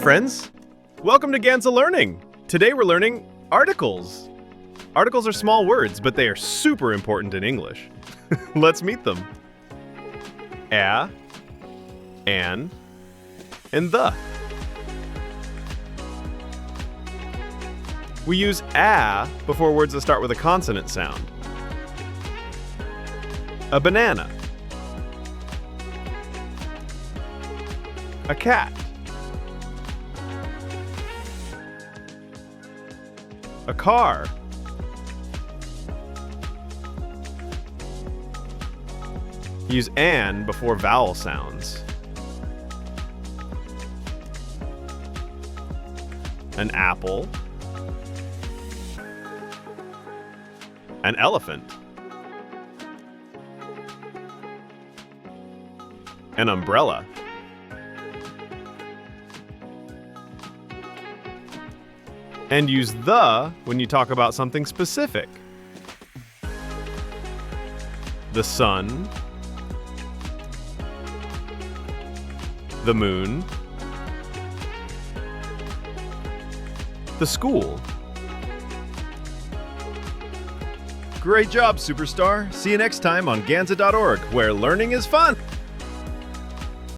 friends! Welcome to Ganzaa Learning! Today we're learning articles. Articles are small words, but they are super important in English. Let's meet them. A, an, and the. We use a before words that start with a consonant sound. A banana. A cat. A car. Use an before vowel sounds. An apple. An elephant. An umbrella. And use the when you talk about something specific. The sun. The moon. The school. Great job, superstar! See you next time on Ganzaa.org, where learning is fun!